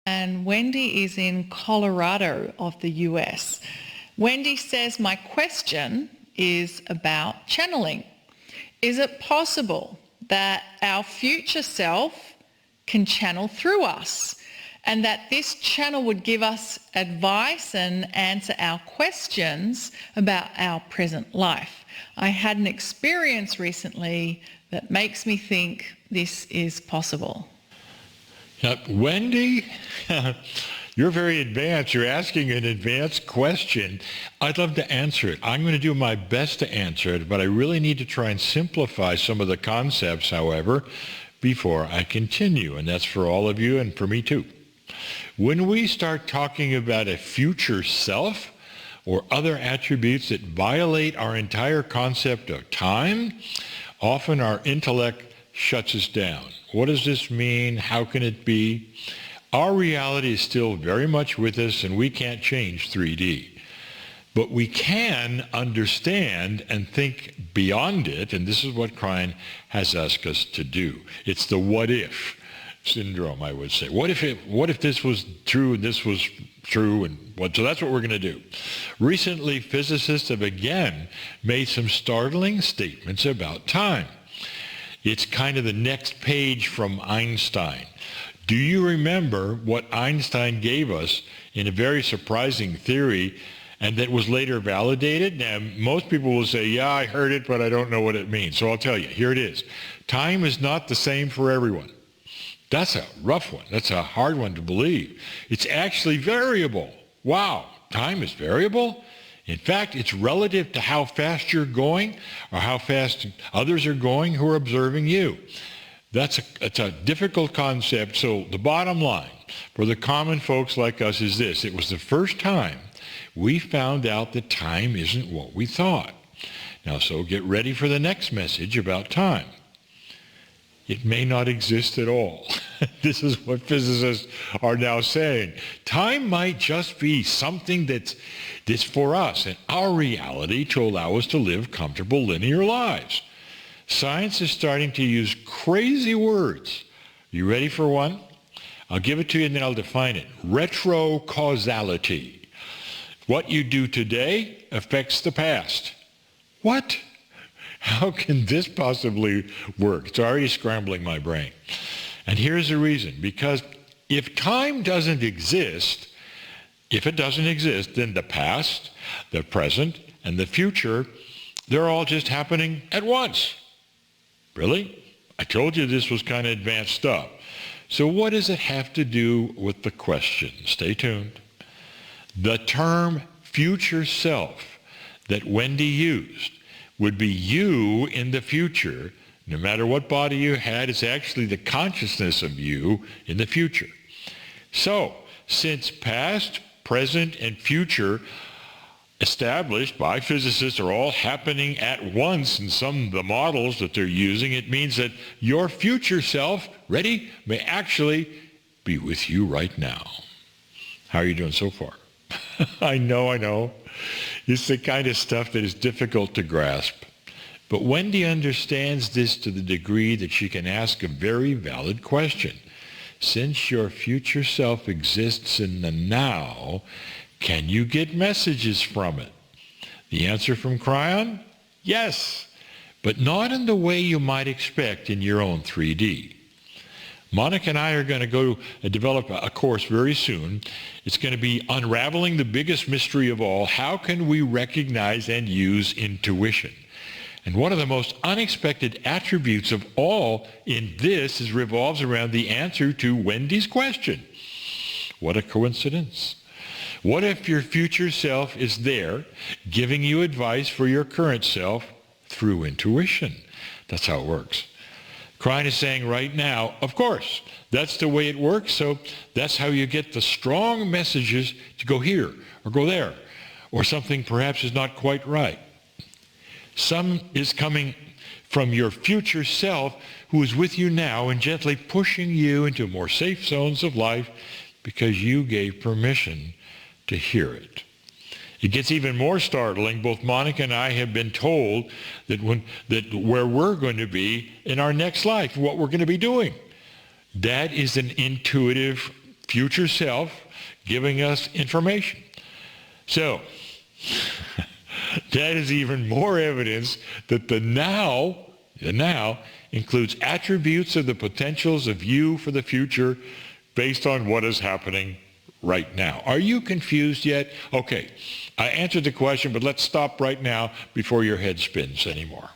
And Wendy is in Colorado of the US. Wendy says, my question is about channeling. Is it possible that our future self can channel through us, and that this channel would give us advice and answer our questions about our present life? I had an experience recently that makes me think this is possible. Wendy, you're very advanced. You're asking an advanced question. I'd love to answer it. I'm going to do my best to answer it, but I really need to try and simplify some of the concepts, however, before I continue, and that's for all of you and for me too. When we start talking about a future self or other attributes that violate our entire concept of time, often our intellect shuts us down. What does this mean? How can it be? Our reality is still very much with us, and we can't change 3D. But we can understand and think beyond it, and this is what Können has asked us to do. It's the what if syndrome, I would say. What if this was true and this was true, and what? So that's what we're going to do. Recently, physicists have again made some startling statements about time. It's kind of the next page from Einstein. Do you remember what Einstein gave us in a very surprising theory, and that was later validated? Now, most people will say, yeah, I heard it, but I don't know what it means. So I'll tell you, here it is. Time is not the same for everyone. That's a rough one. That's a hard one to believe. It's actually variable. Wow, time is variable? In fact, it's relative to how fast you're going or how fast others are going who are observing you. It's a difficult concept. So the bottom line for the common folks like us is this. It was the first time we found out that time isn't what we thought. Now, so get ready for the next message about time. It may not exist at all. This is what physicists are now saying. Time might just be something that's for us and our reality to allow us to live comfortable linear lives. Science is starting to use crazy words. You ready for one? I'll give it to you and then I'll define it. Retrocausality. What you do today affects the past. What? How can this possibly work? It's already scrambling my brain. And here's the reason. Because if time doesn't exist, then the past, the present, and the future, they're all just happening at once. Really? I told you this was kind of advanced stuff. So what does it have to do with the question? Stay tuned. The term future self that Wendy used would be you in the future. No matter what body you had, it's actually the consciousness of you in the future. So, since past, present, and future established by physicists are all happening at once in some of the models that they're using, it means that your future self, ready, may actually be with you right now. How are you doing so far? I know. It's the kind of stuff that is difficult to grasp. But Wendy understands this to the degree that she can ask a very valid question. Since your future self exists in the now, can you get messages from it? The answer from Können? Yes, but not in the way you might expect in your own 3D. Monica and I are going to go develop a course very soon. It's going to be unraveling the biggest mystery of all. How can we recognize and use intuition? And one of the most unexpected attributes of all in this revolves around the answer to Wendy's question. What a coincidence. What if your future self is there giving you advice for your current self through intuition? That's how it works. Können is saying right now, of course, that's the way it works, so that's how you get the strong messages to go here or go there, or something perhaps is not quite right. Some is coming from your future self who is with you now and gently pushing you into more safe zones of life because you gave permission to hear it. It gets even more startling. Both Monica and I have been told that where we're going to be in our next life, what we're going to be doing. That is an intuitive future self giving us information. So, that is even more evidence that the now includes attributes of the potentials of you for the future based on what is happening right now. Are you confused yet? Okay, I answered the question, but let's stop right now before your head spins anymore.